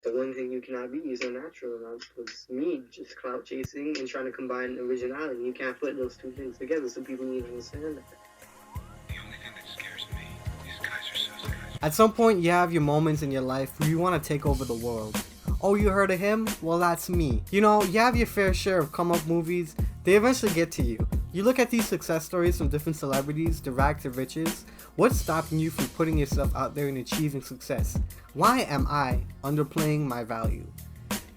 The one thing you cannot be is unnatural enough was me just clout chasing and trying to combine originality. You can't put those two things together, so people need to understand that. The only thing that scares me, these guys are so scared. At some point, you have your moments in your life where you want to take over the world. Oh, you heard of him? Well, that's me. You know, you have your fair share of come-up movies. They eventually get to you. You look at these success stories from different celebrities, the rag to riches. What's stopping you from putting yourself out there and achieving success? Why am I underplaying my value?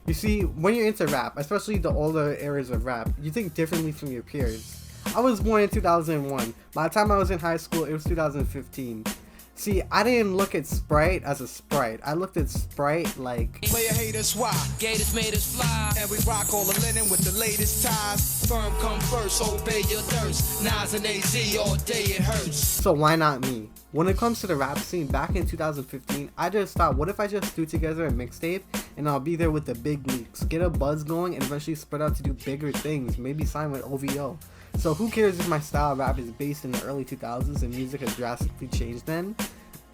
You see, when you're into rap, especially the older eras of rap, you think differently from your peers. I was born in 2001. By the time I was in high school, it was 2015. See, I didn't look at Sprite as a Sprite. I looked at Sprite like... Player haters, why? Gators made us fly. And we rock all the linen with the latest ties. Firm come first, obey your thirst. Nas and AZ, all day it hurts. So why not me? When it comes to the rap scene back in 2015, I just thought, what if I just threw together a mixtape and I'll be there with the big leaks, get a buzz going, and eventually spread out to do bigger things, maybe sign with OVO. So who cares if my style of rap is based in the early 2000s and music has drastically changed then?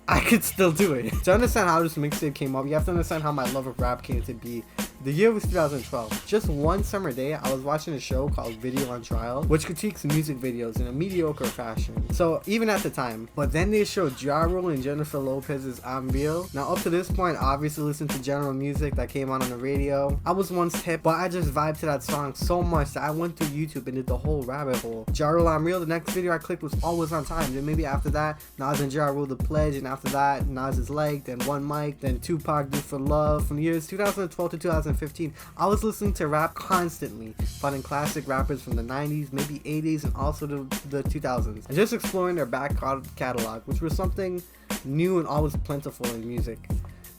I could still do it. To understand how this mixtape came up, you have to understand how my love of rap came to be. The year was 2012. Just one summer day, I was watching a show called Video on Trial, which critiques music videos in a mediocre fashion. So even at the time, but then they showed Ja Rule and Jennifer Lopez's I'm Real. Now up to this point, I obviously listened to general music that came on the radio. I was once hip, but I just vibed to that song so much that I went through YouTube and did the whole rabbit hole. Ja Rule I'm Real, the next video I clicked was Always on Time. Then maybe after that, Nas and Ja Rule The Pledge, and after that, Nas is Like, then One Mic, then Tupac Do For Love. From the years 2012 to 2015, I was listening to rap constantly, finding classic rappers from the 90s, maybe 80s, and also the 2000s, and just exploring their back catalog, which was something new and always plentiful in music.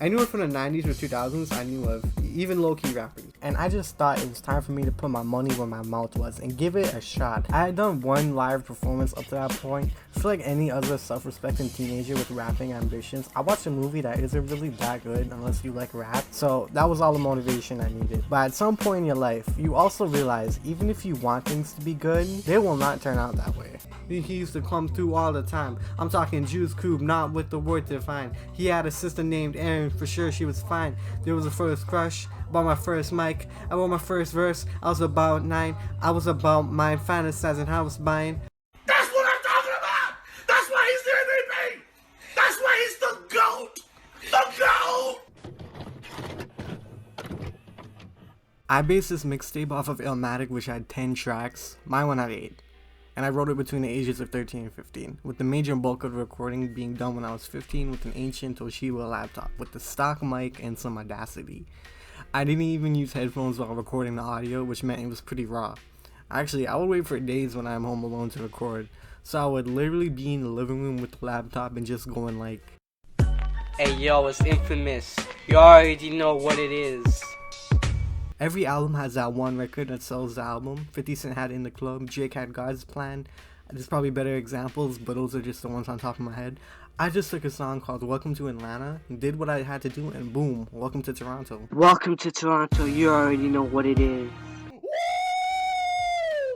Anyone from the 90s or 2000s I knew of, even low-key rappers. And I just thought it was time for me to put my money where my mouth was and give it a shot. I had done one live performance up to that point. So like any other self-respecting teenager with rapping ambitions, I watched a movie that isn't really that good unless you like rap. So that was all the motivation I needed. But at some point in your life, you also realize even if you want things to be good, they will not turn out that way. He used to come through all the time. I'm talking Juice Coupe, not with the word define. He had a sister named Erin, for sure she was fine. There was a first crush, bought my first mic, I wrote my first verse, I was about 9, I was about mine, fantasizing how I was buying. That's what I'm talking about! That's why he's the MVP! That's why he's the GOAT! The GOAT! I based this mixtape off of Illmatic, which had 10 tracks. Mine one had 8. And I wrote it between the ages of 13 and 15, with the major bulk of the recording being done when I was 15 with an ancient Toshiba laptop with the stock mic and some Audacity. I didn't even use headphones while recording the audio, which meant it was pretty raw. Actually, I would wait for days when I'm home alone to record, so I would literally be in the living room with the laptop and just going like, "Hey yo, it's Infamous. You already know what it is." Every album has that one record that sells the album. 50 Cent had In the Club, Drake had God's Plan. There's probably better examples, but those are just the ones on top of my head. I just took a song called Welcome to Atlanta, did what I had to do, and boom, welcome to Toronto. Welcome to Toronto, you already know what it is.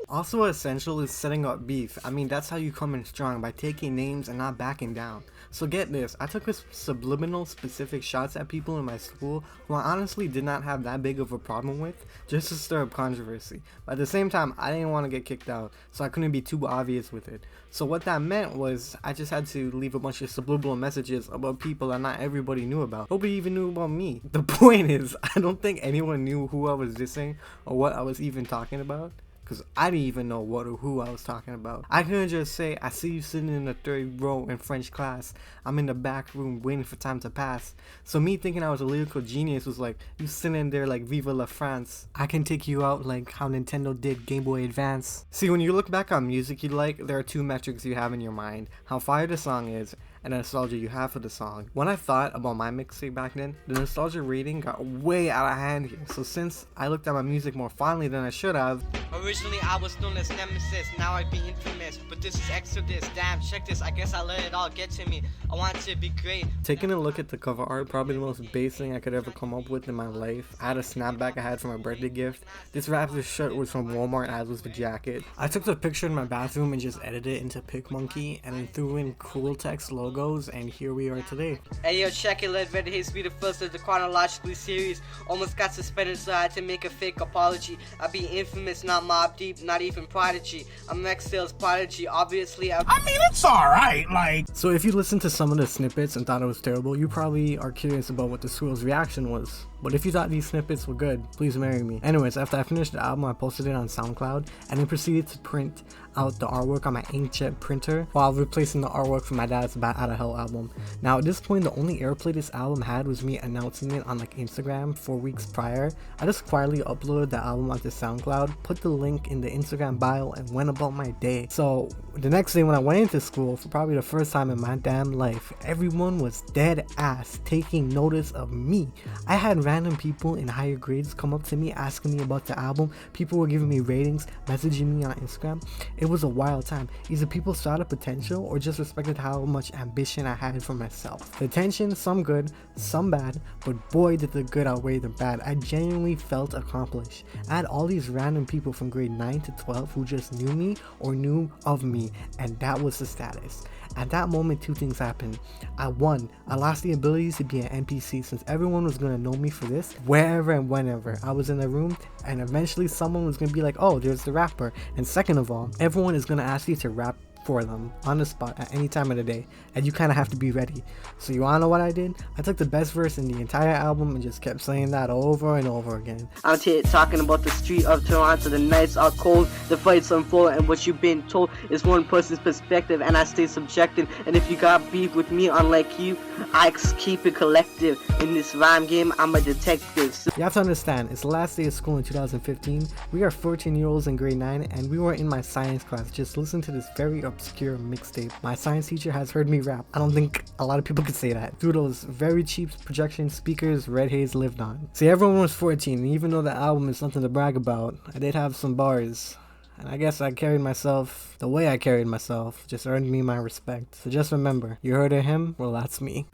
Also essential is setting up beef. I mean, that's how you come in strong, by taking names and not backing down. So get this, I took subliminal specific shots at people in my school who I honestly did not have that big of a problem with, just to stir up controversy. But at the same time, I didn't want to get kicked out, so I couldn't be too obvious with it. So what that meant was, I just had to leave a bunch of subliminal messages about people that not everybody knew about. Nobody even knew about me. The point is, I don't think anyone knew who I was dissing or what I was even talking about. Because I didn't even know what or who I was talking about. I couldn't just say, I see you sitting in the third row in French class. I'm in the back room waiting for time to pass. So me thinking I was a lyrical genius was like, you sitting there like Viva la France. I can take you out like how Nintendo did Game Boy Advance. See, when you look back on music you like, there are two metrics you have in your mind. How fire the song is, and the nostalgia you have for the song. When I thought about my mixtape back then, the nostalgia rating got way out of hand here. So since I looked at my music more fondly than I should have, Originally I was known as Nemesis, now I be infamous. But this is Exodus, damn, check this, I guess I let it all get to me. I want it to be great. taking a look at the cover art, probably the most base thing I could ever come up with in my life. I had a snapback I had from a birthday gift. This Raptors shirt was from Walmart, as was the jacket. I took the picture in my bathroom and just edited it into PicMonkey and then threw in cool text logo it goes, and here we are today. Hey yo, check it, let Red Haze be the first of the chronologically series. Almost got suspended, so I had to make a fake apology. I be infamous, not Mob Deep, not even Prodigy. I'm X Sales Prodigy, obviously. I mean, it's alright, like. So if you listened to some of the snippets and thought it was terrible, you probably are curious about what the Swirl's reaction was. But if you thought these snippets were good, please marry me. Anyways, after I finished the album, I posted it on SoundCloud and then proceeded to print out the artwork on my inkjet printer while replacing the artwork from my dad's Bat Outta Hell album. Now at this point, the only airplay this album had was me announcing it on like Instagram 4 weeks prior. I just quietly uploaded the album onto SoundCloud, put the link in the Instagram bio, and went about my day. So the next day when I went into school, for probably the first time in my damn life, everyone was dead ass taking notice of me. I had random people in higher grades come up to me asking me about the album. People were giving me ratings, messaging me on Instagram. It was a wild time. Either people saw the potential or just respected how much ambition I had for myself. The attention, some good, some bad, but boy did the good outweigh the bad. I genuinely felt accomplished. I had all these random people from grade 9 to 12 who just knew me or knew of me, and that was the status. At that moment, two things happened. I lost the ability to be an NPC since everyone was going to know me for this, wherever and whenever I was in the room, and eventually someone was going to be like, oh, there's the rapper. And second of all, everyone is going to ask you to rap for them on the spot at any time of the day, and you kind of have to be ready. So you wanna know what I did? I took the best verse in the entire album and just kept saying that over and over again. Out here talking about the street of Toronto. The nights are cold, the fights unfold, and what you've been told is one person's perspective, and I stay subjective. And if you got beef with me, unlike you, I keep it collective. In this rhyme game, I'm a detective. You have to understand, it's the last day of school in 2015. We are 14-year-olds in grade 9, and we were in my science class just listening to this very obscure mixtape. My science teacher has heard me rap. I don't think a lot of people could say that. Through those very cheap projection speakers Red Haze lived on. See, everyone was 14, and even though the album is something to brag about, I did have some bars. And I guess I carried myself, the way I carried myself just earned me my respect. So just remember, you heard of him? Well, that's me.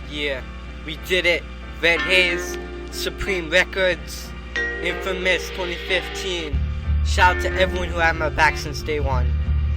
Yeah, we did it. Red Haze, Supreme Records, Infamous 2015. Shout out to everyone who had my back since day one.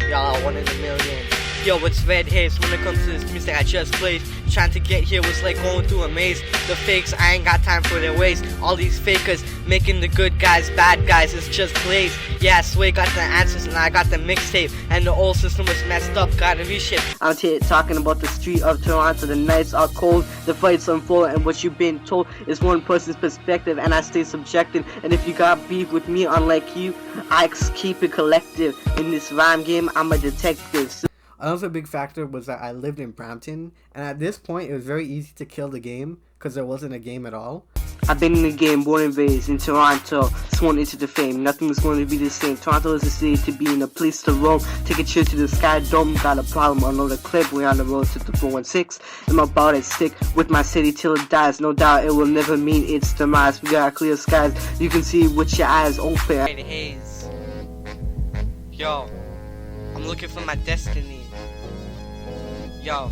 Y'all are one in a million. Yo, it's Red Haze. When it comes to this music I just played, trying to get here was like going through a maze. The fakes, I ain't got time for their waste. All these fakers making the good guys bad guys, it's just plays. Yeah, Sway got the answers and I got the mixtape, and the old system was messed up, gotta reshape. Out here talking about the street of Toronto. The nights are cold, the fights unfold, and what you've been told is one person's perspective, and I stay subjective. And if you got beef with me, unlike you, I keep it collective. In this rhyme game, I'm a detective. Another big factor was that I lived in Brampton, and at this point it was very easy to kill the game because there wasn't a game at all. I've been in the game, born and raised in Toronto, sworn into the fame. Nothing is going to be the same. Toronto is a city to be in, a place to roam. Take a trip to the sky dome, got a problem, unload a clip. We're on the road to the 416. I'm about to stick with my city till it dies. No doubt it will never mean its demise. We got clear skies, you can see with your eyes open. Red Haze. Yo, I'm looking for my destiny. Yo.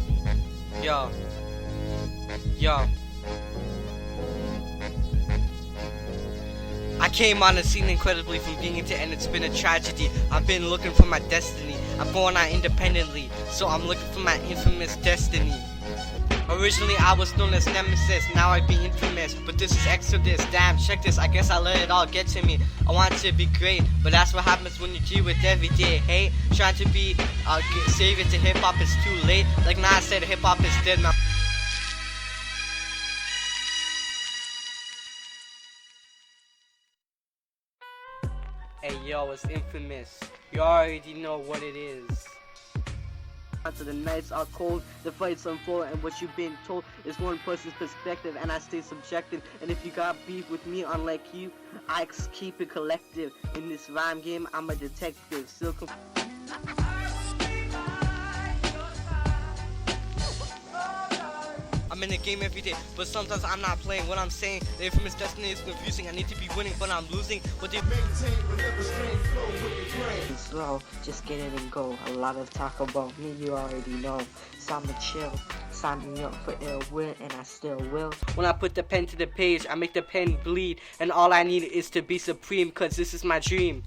I came on the scene incredibly from beginning to end. It's been a tragedy. I've been looking for my destiny. I'm going out independently, so I'm looking for my infamous destiny. Originally I was known as Nemesis, now I be infamous, but this is Exodus. Damn, check this, I guess I let it all get to me. I want to be great, but that's what happens when you deal with everyday hate. Trying to be save it to hip hop is too late. Like Nas said, hip hop is dead now. Hey yo, it's infamous. You already know what it is. The nights are cold, the fights unfold, and what you've been told is one person's perspective, and I stay subjective. And if you got beef with me, unlike you, I keep it collective. In this rhyme game, I'm a detective. Still I'm in the game every day, but sometimes I'm not playing what I'm saying. The infamous destiny is confusing. I need to be winning, but I'm losing. What they slow, just get it and go. A lot of talk about me, you already know. So I'ma chill, sign me up for ill will, and I still will. When I put the pen to the page, I make the pen bleed, and all I need is to be supreme, cause this is my dream.